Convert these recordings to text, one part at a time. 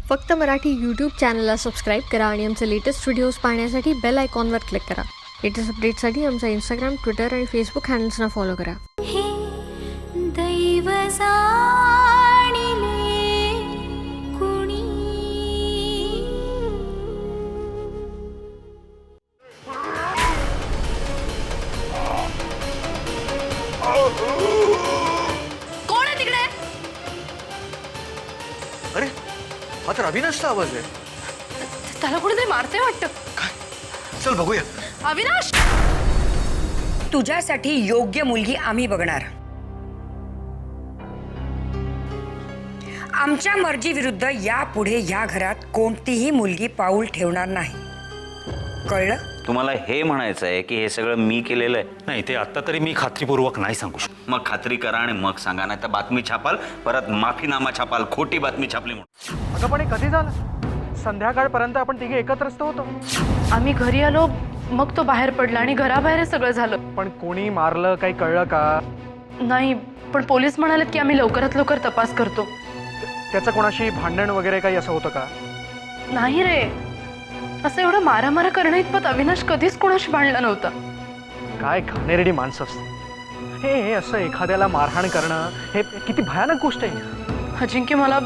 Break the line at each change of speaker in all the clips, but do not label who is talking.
फक्त मराठी यूट्यूब चॅनलला सबस्क्राईब करा आणि आमचे लेटेस्ट व्हिडिओज पाहण्यासाठी बेल आयकॉनवर क्लिक करा. लेटेस्ट अपडेट्ससाठी आमचा इंस्टाग्राम, ट्विटर आणि फेसबुक हँडल्सना फॉलो करा.
दैव कुणी
कोण आहे तिकडे?
अरे हा तर अविनाशचा आवाज आहे.
त्याला कुठेतरी मारते वाटतं.
काय? चल बघूया.
अविनाश,
तुझ्यासाठी योग्य मुलगी आम्ही बघणार. आमच्या मर्जी विरुद्ध यापुढे या घरात कोणतीही मुलगी पाऊल ठेवणार नाही. कळलं?
तुम्हाला हे म्हणायचं आहे की हे सगळं मी केलेलं आहे?
नाही, ते आता तरी मी खात्रीपूर्वक नाही सांगू शकतो.
मग खात्री करा आणि मग सांगा, नाही तर बातमी छापाल, परत माफीनामा छापाल, खोटी बातमी छापली म्हणून.
अगं पण हे कधी झालं? संध्याकाळपर्यंत आपण तिघे एकत्रच होतो.
आम्ही घरी आलो, मग तो बाहेर पडला आणि घराबाहेर हे सगळं झालं.
पण कोणी मारलं काही कळलं का?
नाही, पण पोलीस म्हणालेत की आम्ही लवकरात लवकर तपास करतो.
त्याचं कोणाशी भांडण वगैरे काही असं होतं का?
नाही रे, असं एवढं मारामारा करणं इतपत अविनाश कधीच कोणाशी भांडला नव्हता.
काय घाणेरडी माणसं असतं हे असं एखाद्याला मारहाण करणं हे किती भयानक गोष्ट आहे.
अजिंक्य, मला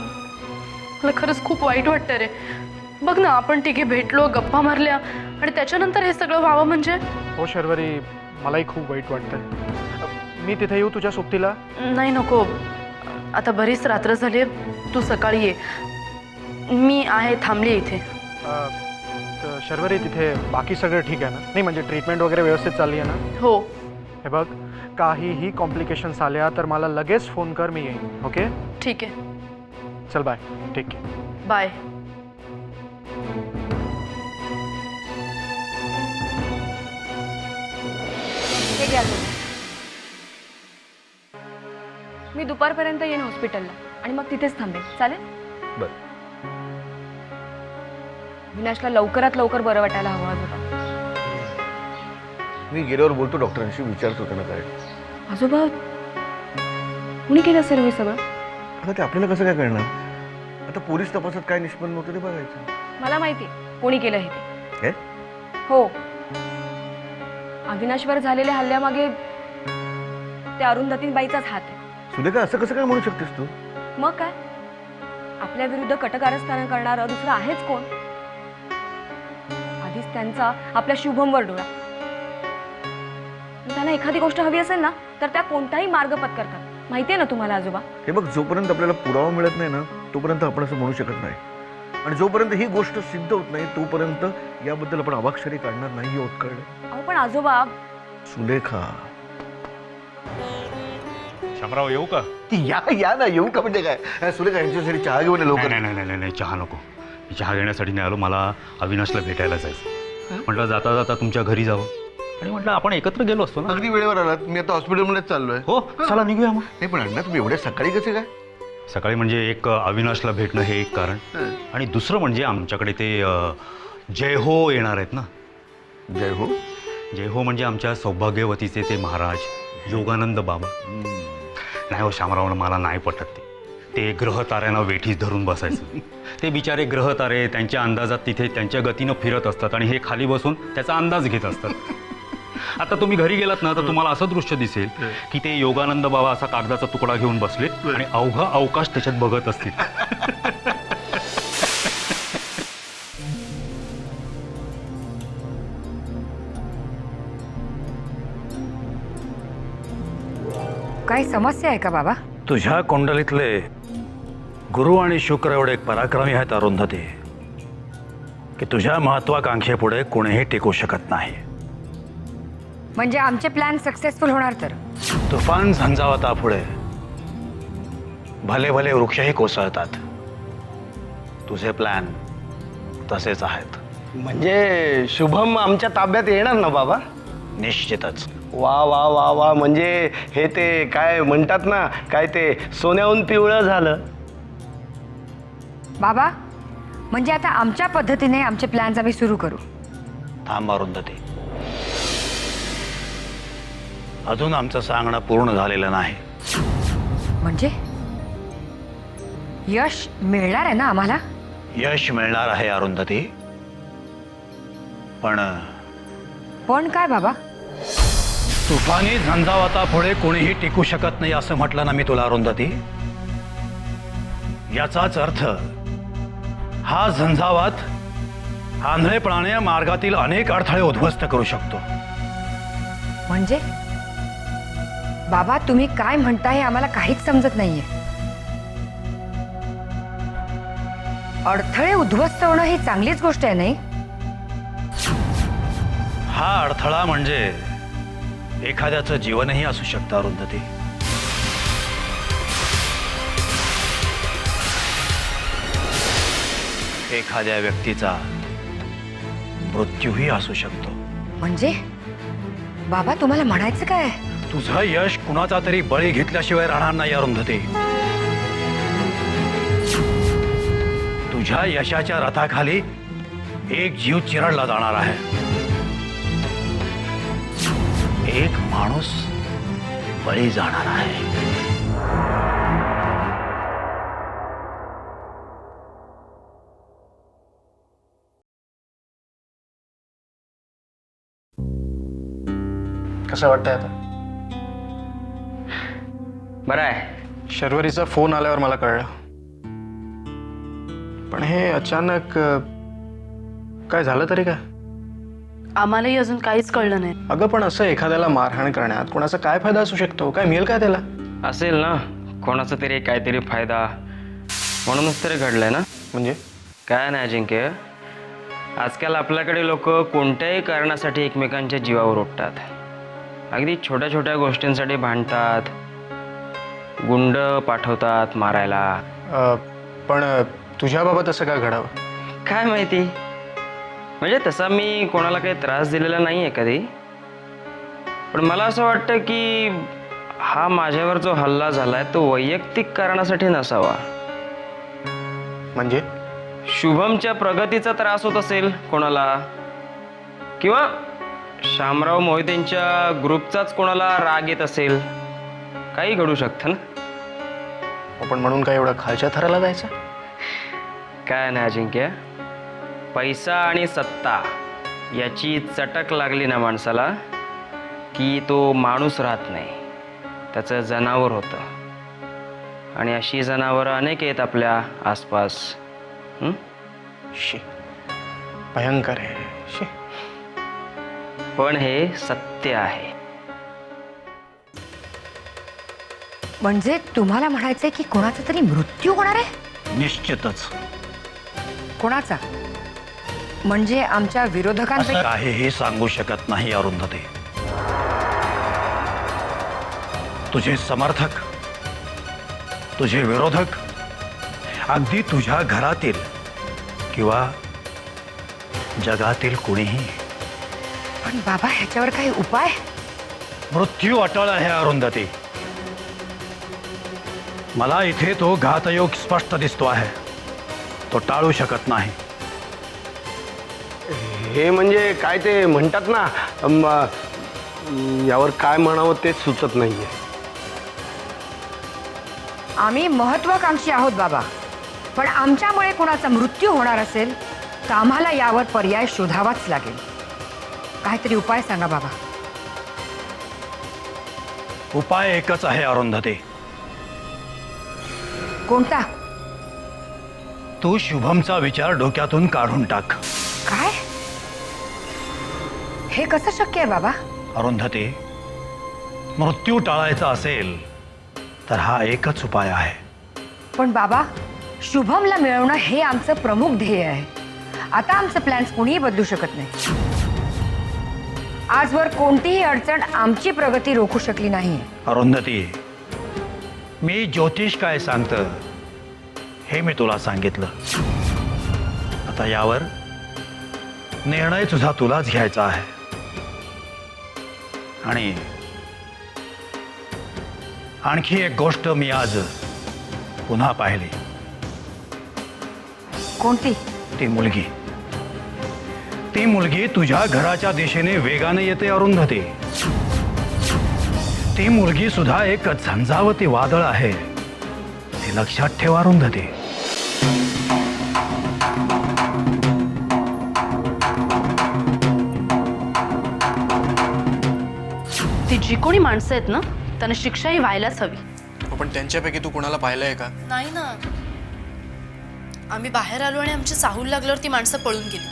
खरंच खूप वाईट वाटतं रे. बघ ना, आपण तिघे भेटलो, गप्पा मारल्या आणि त्याच्यानंतर हे सगळं व्हावं म्हणजे.
हो शर्वरी, मलाही खूप वाईट वाटतं. मी तिथे येऊ तुझ्या सोबतीला?
नाही, नको. आता बरीच रात्र झाली, तू सकाळी ये. मी आहे, थांबली इथे.
तर शर्वरी, तिथे बाकी सगळं ठीक आहे ना? नाही म्हणजे ट्रीटमेंट वगैरे व्यवस्थित चालली आहे ना?
हो.
हे बघ, काहीही कॉम्प्लिकेशन्स आल्या तर मला लगेच फोन कर, मी येईन. ओके?
ठीक आहे.
चल बाय. ठीक आहे.
बाय.
हे घ्या तुम्ही. मी दुपारपर्यंत येईन हॉस्पिटलला आणि मग तिथेच थांबेन. चालेल?
बरं.
विनाशला लवकरात लवकर बरं वाटायला हवं आजोबा.
मी गेल्यावर बोलतो डॉक्टरांशी, विचारतो त्यांना काय.
आजोबा, कुणी केलं असेल हे सगळं?
आता ते आपल्याला कसं काय कळणार? आता पोलीस तपासात काय निष्पन्न होतं ते बघायचं.
मला माहिती कोणी केलं हे ते.
हे?
हो, अविनाशवर झालेल्या हल्ल्यामागे त्या अरुंधतीबाईचाच हात आहे.
सुलेखा, असं कसं काय म्हणू शकतेस तू?
मग काय, आपल्या विरुद्ध कटकारस्थान करणारं दुसरं आहेच कोण? आधीच त्यांचा आपल्या शुभमवर डोळा. त्यांना एखादी गोष्ट हवी असेल ना, तर त्या कोणताही मार्ग पत्करतात. माहितीये ना तुम्हाला आजोबा?
हे बघ, जोपर्यंत आपल्याला पुरावा मिळत नाही ना, तोपर्यंत आपण असं म्हणू शकत नाही. आणि जोपर्यंत ही गोष्ट सिद्ध होत नाही, तोपर्यंत याबद्दल आपण अवाक्षरी काढणार नाही. होत कळलं?
अहो पण आजोबा.
सुलेखा,
शामराव, येऊ का?
या ना. येऊ का म्हणजे काय? सुलेखा, यांच्यासाठी चहा घेऊन ये लवकर.
नाही नाही नाही नाही, चहा नको. मी चहा घेण्यासाठी नाही आलो, मला अविनाशला भेटायला जायचं. म्हटलं जाता जाता तुमच्या घरी जावं आणि म्हटलं आपण एकत्र गेलो असतो ना.
अगदी वेळेवर आलात. मी आता हॉस्पिटलमध्येच चाललोय.
हो, चला निघूया मग.
नाही पण अण्णा, तुम्ही एवढ्या सकाळी कसे काय?
सकाळी म्हणजे एक अविनाशला भेटणं हे एक कारण, आणि दुसरं म्हणजे आमच्याकडे ते जय हो येणार आहेत ना.
जय हो?
जय हो म्हणजे आमच्या सौभाग्यवतीचे ते महाराज योगानंद बाबा. नाही हो शामराव, मला नाही पटत ते ग्रहताऱ्यांना वेठीस धरून बसायचं. ते बिचारे ग्रहतारे त्यांच्या अंदाजात तिथे त्यांच्या गतीनं फिरत असतात आणि हे खाली बसून त्याचा अंदाज घेत असतात. आता तुम्ही घरी गेलात ना, तर तुम्हाला असं दृश्य दिसेल की ते योगानंद बाबा असा कागदाचा तुकडा घेऊन बसलेत आणि अवघा अवकाश त्याच्यात बघत असतील.
काही समस्या आहे का बाबा?
तुझ्या कुंडलीतले गुरु आणि शुक्र एवढे पराक्रमी आहेत अरुंधती, की तुझ्या महत्वाकांक्षेपुढे कोणीही टिकू शकत नाही.
म्हणजे आमचे प्लॅन सक्सेसफुल होणार तर?
तुफान झंझावातापुढे भले भले वृक्षही कोसळतात. तुझे प्लॅन तसेच आहेत.
म्हणजे शुभम आमच्या ताब्यात येणार ना बाबा?
निश्चितच.
वा वा वा वा, म्हणजे हे ते काय म्हणतात ना, काय ते सोन्याहून पिवळं झालं.
बाबा, म्हणजे आता आमच्या पद्धतीने आमचे प्लॅन्स आम्ही सुरू करू.
थांब अरुंधती, अजून आमचं सांगणं पूर्ण झालेलं नाही.
म्हणजे यश मिळणार आहे ना आम्हाला?
यश मिळणार आहे अरुंधती, पण
पण काय बाबा?
तुफानी झंझावातापुढे कोणीही टिकू शकत नाही असं म्हटलं ना मी तुला अरुंधती. याचाच अर्थ हा झंझावात आंधळेपणाने मार्गातील अनेक अडथळे उद्ध्वस्त करू शकतो.
म्हणजे बाबा तुम्ही काय म्हणता हे आम्हाला काहीच समजत नाहीये. अडथळे उद्ध्वस्त होणं ही चांगलीच गोष्ट आहे नाही?
हा अडथळा म्हणजे एखाद्याचं जीवनही असू शकतं अरुंधती. एखाद्या व्यक्तीचा मृत्यूही असू शकतो.
म्हणजे बाबा तुम्हाला म्हणायचं काय?
तुझं यश कुणाचा तरी बळी घेतल्याशिवाय राहणार नाही अरुंधती. तुझ्या यशाच्या रथाखाली एक जीव चिरडला जाणार आहे. एक माणूस बळी जाणार आहे.
कसं वाटतंय आता?
बरं आहे.
शर्वरीचा फोन आल्यावर मला कळलं, पण हे अचानक काय झालं तरी काय?
आम्हालाही अजून काहीच कळलं नाही.
अगं पण असं एखाद्याला मारहाण करण्यात कोणाचा काय फायदा असू शकतो? काय मिळेल काय त्याला?
असेल ना कोणाचा तरी काहीतरी फायदा, म्हणूनच तरी घडलंय ना.
म्हणजे
काय नाही अजिंक्य, आजकाल आपल्याकडे लोक कोणत्याही कारणासाठी एकमेकांच्या जीवावर उठतात. अगदी छोट्या छोट्या गोष्टींसाठी भांडतात, गुंड पाठवतात मारायला.
पण तुझ्या बाबत असं काय घडावं?
काय माहिती, म्हणजे तसा मी कोणाला काही त्रास दिलेला नाही आहे कधी, पण मला असं वाटतं की हा माझ्यावर जो हल्ला झालाय तो वैयक्तिक कारणासाठी नसावा.
म्हणजे
शुभमच्या प्रगतीचा त्रास होत असेल कोणाला, किंवा शामराव मोहितेंच्या ग्रुपचाच कोणाला राग येत असेल. काही घडू शकतं ना.
आपण म्हणून काय एवढं खालच्या थराला जायचं?
काय नाही अजिंक्य, पैसा आणि सत्ता याची चटक लागली ना माणसाला की तो माणूस राहत नाही, त्याचं जनावर होतं. आणि अशी जनावरं अनेक आहेत आपल्या आसपास.
शी, भयंकर आहे. शी.
पण हे सत्य आहे.
म्हणजे तुम्हाला म्हणायचंय की कोणाचा तरी मृत्यू होणार आहे?
निश्चितच.
कोणाचा? म्हणजे आमच्या विरोधकांपैकी?
काहीही सांगू शकत नाही अरुंधती. तुझे समर्थक, तुझे विरोधक, अगदी तुझ्या घरातील किंवा जगातील कुणीही.
पण बाबा ह्याच्यावर काही उपाय?
मृत्यू अटळ आहे अरुंधती. मला इथे तो घातयोग स्पष्ट दिसतो आहे, तो टाळू शकत नाही.
हे म्हणजे काय ते म्हणतात ना, यावर काय म्हणावं तेच सुचत नाहीये.
आम्ही महत्वाकांक्षी आहोत बाबा, पण आमच्यामुळे कोणाचा मृत्यू होणार असेल तर आम्हाला यावर पर्याय शोधावाच लागेल. काहीतरी उपाय सांगा बाबा.
उपाय एकच आहे अरुंधती.
कोणता?
तू शुभमचा विचार डोक्यातून काढून टाक.
काय? हे कसं शक्य आहे बाबा?
अरुंधती, मृत्यू टाळायचा असेल तर हा एकच उपाय आहे.
पण बाबा शुभमला मिळवणं हे आमचं प्रमुख ध्येय आहे. आता आमचं प्लॅन्स कोणीही बदलू शकत नाही. आजवर कोणतीही अडचण आमची प्रगती रोखू शकली नाही.
अरुंधती, मी ज्योतिष काय सांगतं हे मी तुला सांगितलं. आता यावर निर्णय तुझा तुलाच घ्यायचा आहे. आणि आणखी एक गोष्ट मी आज पुन्हा पाहिली.
कोणती?
ती मुलगी तुझ्या घराच्या दिशेने वेगाने येते अरुंधती. ती मुलगी सुद्धा एक झंझावती वादळ आहे, हे लक्षात ठेव अरुंधती.
जी कोणी माणसं आहेत ना त्यांना शिक्षा ही व्हायलाच हवी.
पण त्यांच्यापैकी तू कुणाला पाहिलंय का?
नाही ना, आम्ही बाहेर आलो आणि आमची चाहूल लागल्यावर ती माणसं पळून गेली.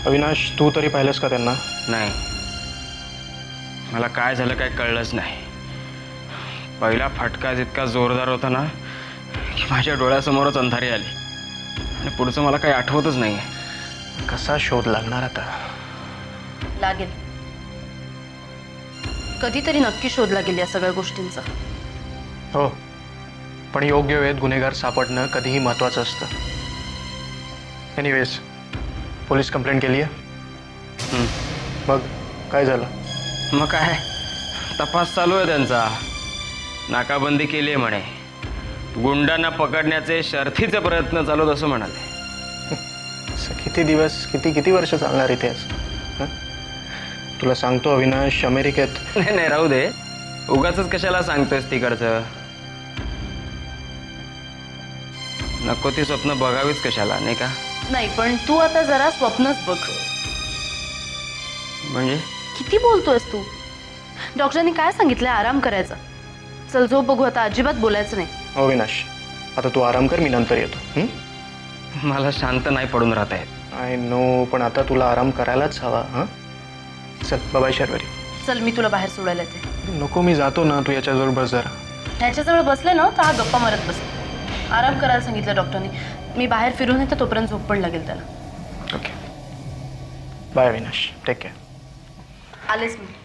अविनाश, तू तरी पाहिलंस का त्यांना?
नाही, मला काय झालं काय कळलंच नाही. पहिला फटका जितका जोरदार होता ना की माझ्या डोळ्यासमोरच अंधारी आली आणि पुढचं मला काही आठवतच नाही.
कसा शोध लागणार आता?
लागेल, कधीतरी नक्की शोध लागेल या सगळ्या गोष्टींचा.
हो, पण योग्य वेळेत गुन्हेगार सापडणं कधीही महत्त्वाचं असतं. एनिवेज, पोलीस कंप्लेंट केली आहे? मग काय झालं?
मग काय, तपास चालू आहे त्यांचा. नाकाबंदी केली आहे म्हणे, गुंडांना पकडण्याचे शर्थीचे प्रयत्न चालू असं म्हणाले.
किती दिवस, किती वर्ष चालणार इतिहास? तुला सांगतो अविनाश, अमेरिकेत
नाही राहू दे, उगाचच कशाला सांगतोयस तिकडचं. नको ती स्वप्न बघावीच कशाला, नाही का?
नाही, पण तू आता जरा स्वप्नच बघ.
म्हणजे
किती बोलतोयस तू? डॉक्टरांनी काय सांगितलंय? आराम करायचा. चल झोप बघू आता, अजिबात बोलायचं नाही.
अविनाश, आता तू आराम कर, मी नंतर येतो.
मला शांत नाही पडून राहत आहेत.
आय नो, पण आता तुला आराम करायलाच हवा. हां, चल बाय शर्वरी.
चल, मी तुला बाहेर सोडायला येते.
नको, मी जातो ना, तू याच्याजवळ बस जरा.
ह्याच्याजवळ बसले ना तर हा गप्पा मारत बस. आराम करायला सांगितलं डॉक्टरनी. मी बाहेर फिरून येते, तोपर्यंत झोप पण लागेल त्याला.
Okay, bye Avinash, take care.
आलेच मी.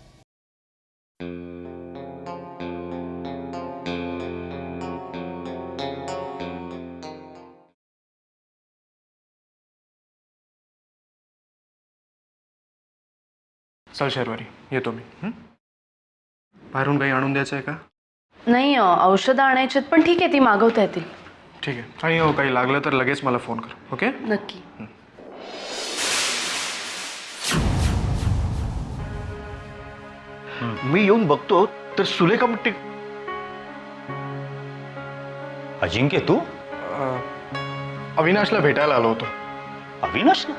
चल शर्वरी, येतो मी. बाहेरून काही आणून द्यायचं आहे का?
नाही, औषधं आणायची आहेत, पण ठीक आहे, ती मागवता येतील.
ठीक आहे. आणि हो, काही लागलं तर लगेच मला फोन कर. ओके?
नक्की.
मी येऊन बघतो तर सुलेखा मग
अजिंक्य, तू
अविनाशला भेटायला आलो होतो.
अविनाश ना?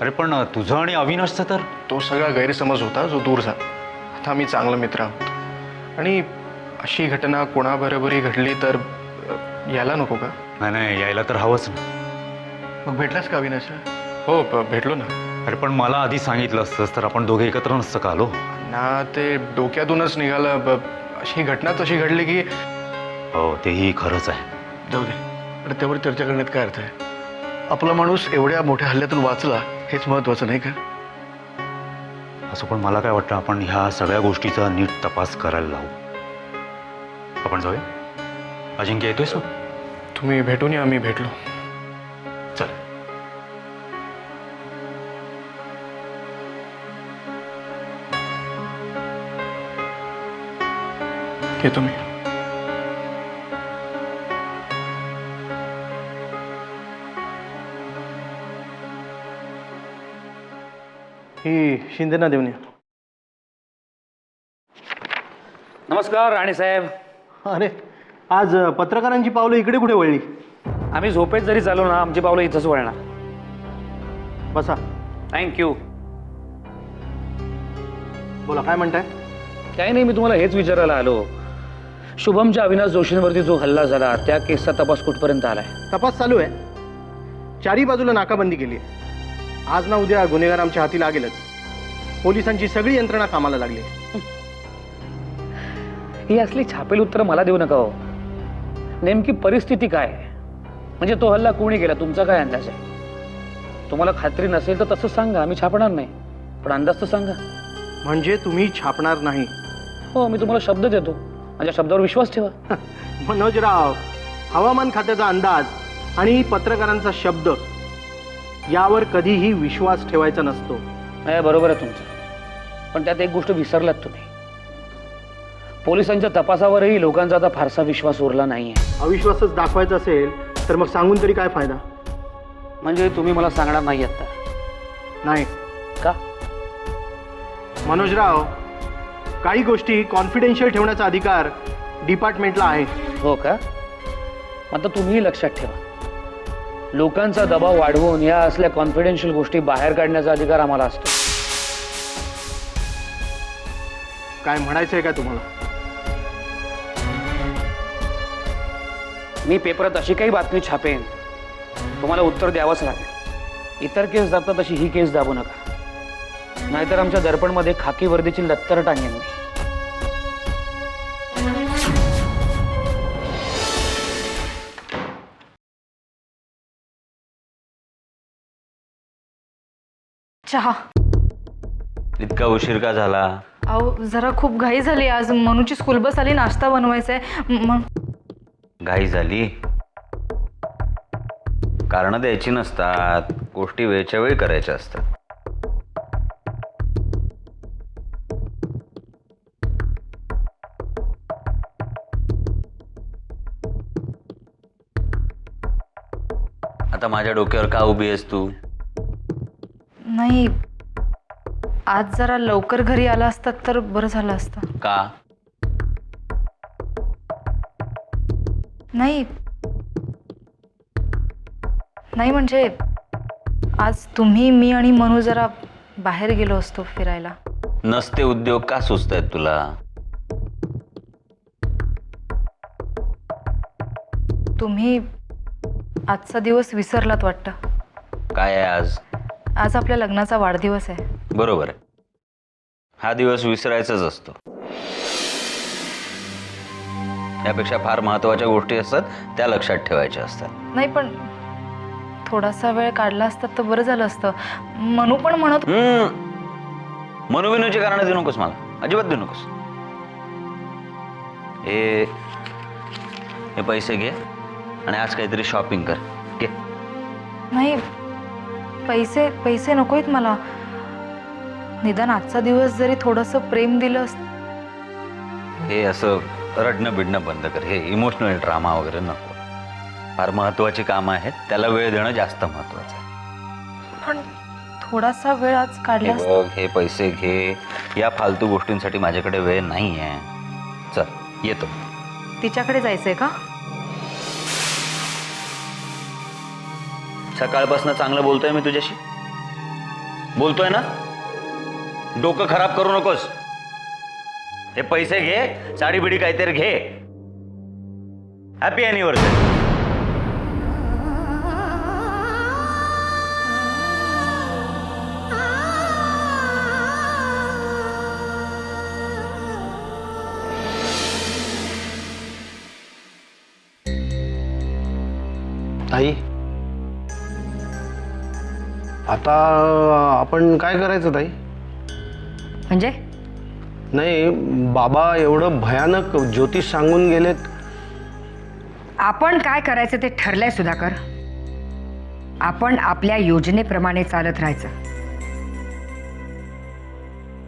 अरे पण तुझं आणि अविनाशचं तर
तो सगळा गैरसमज होता जो दूर झाला. आता आम्ही चांगले मित्र आहोत. आणि अशी घटना कोणाबरोबरही घडली तर यायला नको का?
नाही, यायला तर हवंच ना.
मग भेटलास का अविनाशला? हो, भेटलो ना.
अरे पण मला आधी सांगितलं असतंस तर आपण दोघे एकत्र नसतं का आलो
ना. ते डोक्यातूनच निघालं. अशी घटना तशी घडली की.
हो, तेही खरंच आहे.
जाऊ दे, पण त्यावर चर्चा करण्यात काय अर्थ आहे? आपला माणूस एवढ्या मोठ्या हल्ल्यातून वाचला, हेच महत्वाचं नाही का?
असं पण मला काय वाटतं, आपण ह्या सगळ्या गोष्टीचा नीट तपास करायला लावू. आपण जाऊया. अजिंक्य, येतोयस ना?
तुम्ही भेटून या, आम्ही भेटलो.
चल.
येतो मी. ही शिंदेना देऊन या.
नमस्कार राणे साहेब.
अरे, आज पत्रकारांची पावलं इकडे कुठे वळली?
आम्ही झोपेत जरी चालू ना, आमची पावलं इथंच वळणार.
बसा.
थँक्यू.
बोला, काय म्हणताय?
काही नाही, मी तुम्हाला हेच विचारायला आलो. शुभमच्या अविनाश जोशींवरती जो हल्ला झाला त्या केसचा तपास कुठपर्यंत आलाय?
तपास चालू आहे. चारी बाजूला नाकाबंदी केली आहे. आज ना उद्या गुन्हेगार आमच्या हाती लागेलच. पोलिसांची सगळी यंत्रणा कामाला लागली.
ही असली छापेल उत्तरं मला देऊ नका हो. नेमकी परिस्थिती काय आहे? म्हणजे तो हल्ला कोणी केला, तुमचा काय अंदाज आहे? तुम्हाला खात्री नसेल तर तसं सांगा, आम्ही छापणार नाही, पण अंदाज तर सांगा.
म्हणजे तुम्ही छापणार नाही?
हो, मी तुम्हाला शब्द देतो, माझ्या शब्दावर विश्वास ठेवा.
मनोजराव, हवामान खात्याचा अंदाज आणि पत्रकारांचा शब्द यावर कधीही विश्वास ठेवायचा नसतो.
बरोबर आहे तुमचं, पण त्यात एक गोष्ट विसरलात तुम्ही. पोलिसांच्या तपासावरही लोकांचा आता फारसा विश्वास उरला नाहीये.
अविश्वासच दाखवायचा असेल तर मग सांगून तरी काय फायदा?
म्हणजे तुम्ही मला सांगणार नाही आता?
नाही.
का?
मनोजराव, काही गोष्टी कॉन्फिडेन्शियल ठेवण्याचा अधिकार डिपार्टमेंटला आहे.
हो का? आता तुम्हीही लक्षात ठेवा, लोकांचा दबाव वाढवून या असल्या कॉन्फिडेन्शियल गोष्टी बाहेर काढण्याचा अधिकार आम्हाला असतो.
काय म्हणायचंय का तुम्हाला?
मी पेपरात अशी काही बातमी छापेन तुम्हाला उत्तर द्यावंच लागेल. इतर केस दाबतात तशी ही केस दाबू नका, नाहीतर आमच्या दर्पणमध्ये खाकी वर्दीची लत्तर टांगेन मी.
चहा.
इतका उशीर का झाला?
अहो जरा खूप घाई झाली आज. मनूची स्कूल बस आली, नाश्ता बनवायचा आहे. मग
घाई झाली? कारणं द्यायची नसतात, गोष्टी वेळच्या वेळी करायच्या असतात. आता माझ्या डोक्यावर का उभी आहेस तू?
नाही, आज जरा लवकर घरी आला असतात तर बरं झालं असतं.
का?
नाही नाही म्हणजे आज तुम्ही, मी आणि मनू जरा बाहेर गेलो असतो फिरायला.
नसते उद्योग का सुचतायत तुला?
तुम्ही आजचा दिवस विसरलात वाटतं.
काय आहे आज?
आज आपल्या लग्नाचा वाढदिवस आहे.
बरोबर आहे, हा दिवस विसरायचाच असतो. यापेक्षा फार महत्वाच्या गोष्टी असतात, त्या लक्षात ठेवायच्या असतात.
नाही पण थोडासा वेळ काढला असतात तर बरं झालं असतं. मनू पण म्हणत
मनोविनोची कारण देऊ नकोस मला, अजिबात देऊ नकोस. हे पैसे घे आणि आज काहीतरी शॉपिंग कर. घे.
नाही, पैसे पैसे नकोयत मला. निदान आजचा दिवस जरी थोडंसं प्रेम दिलं
हे असं रडणं बिडणं बंद कर. हे इमोशनल ड्रामा वगैरे नको. फार महत्वाची कामं आहेत, त्याला वेळ देणं जास्त महत्वाचं आहे.
पण थोडासा वेळ आज काढला
हे बघ, हे पैसे घे. या फालतू गोष्टींसाठी माझ्याकडे वेळ नाही आहे. चल येतो.
तिच्याकडे जायचंय का?
सकाळपासून चांगलं बोलतोय मी तुझ्याशी. बोलतोय ना? डोकं खराब करू नकोस. हे पैसे घे, साडी बिडी काहीतरी घे. Happy anniversary.
ताई, आता आपण काय करायचं ताई?
म्हणजे
नाही, बाबा एवढं भयानक ज्योतिष सांगून गेलेत.
आपण काय करायचं ते ठरलंय सुधाकर. आपण आपल्या योजनेप्रमाणे चालत राहायचं.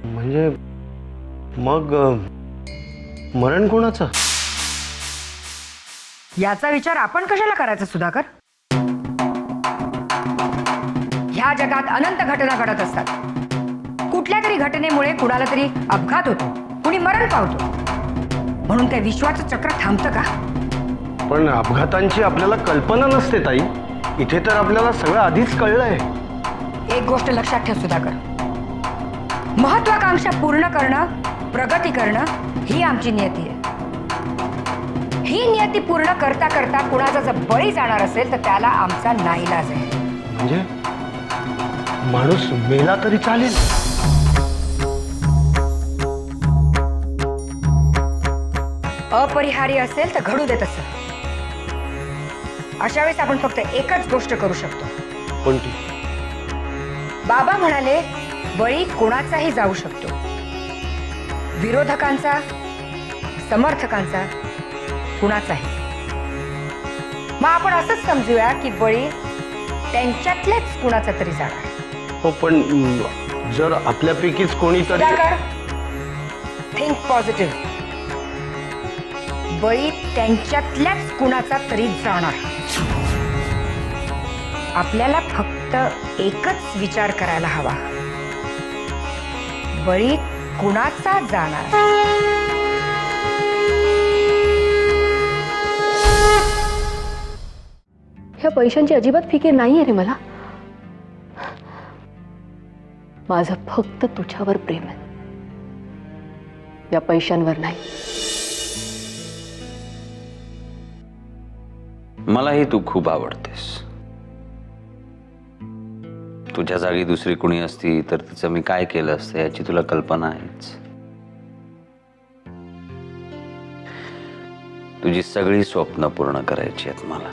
म्हणजे मग मरण कोणाचं?
याचा विचार आपण कशाला करायचा सुधाकर? ह्या जगात अनंत घटना घडत असतात. कुठल्या तरी घटनेमुळे कुणाला तरी अपघात होतो, कुणी मरण पावतो. म्हणून त्या विश्वाचं चक्र थांबतं का?
पण अपघातांची आपल्याला कल्पना नसते ताई. इथे तर आपल्याला सगळं आधीच कळलंय.
एक गोष्ट लक्षात ठेव सुधाकर, महत्वाकांक्षा पूर्ण करणं, प्रगती करणं ही आमची नियती आहे. ही नियती पूर्ण करता करता कुणाचा जर बळी जाणार असेल तर त्याला आमचा नाईलाज आहे.
म्हणजे माणूस मेला तरी चालेल?
अपरिहार्य असेल तर घडू देत असं. अशा वेळेस आपण फक्त एकच गोष्ट करू शकतो.
कोणती?
बाबा म्हणाले बळी कोणाचाही जाऊ शकतो, विरोधकांचा, समर्थकांचा, कुणाचाही. मग आपण असंच समजूया की बळी त्यांच्यातल्याच कुणाचा तरी जाणार.
हो, पण जर आपल्यापैकीच कोणीतरी.
Think positive. बळी त्यांच्यातल्याच कुणाचा तरी जाणार. आपल्याला फक्त एकच विचार करायला हवा, बळी कुणाचा जाणार.
ह्या पैशांची अजिबात फिकीर नाही आहे रे मला. माझं फक्त तुझ्यावर प्रेम आहे.
या पैशांवर नाही.
मलाही तू खूप आवडतेस. तुझ्या जागी दुसरी कुणी असती तर तिचं मी काय केलं असतं याची तुला कल्पना आहेच. तुझी सगळी स्वप्न पूर्ण करायची आहेत मला.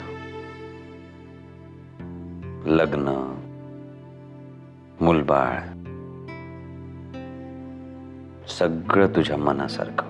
लग्न, मुलबाळ, सगळं तुझ्या मनासारखं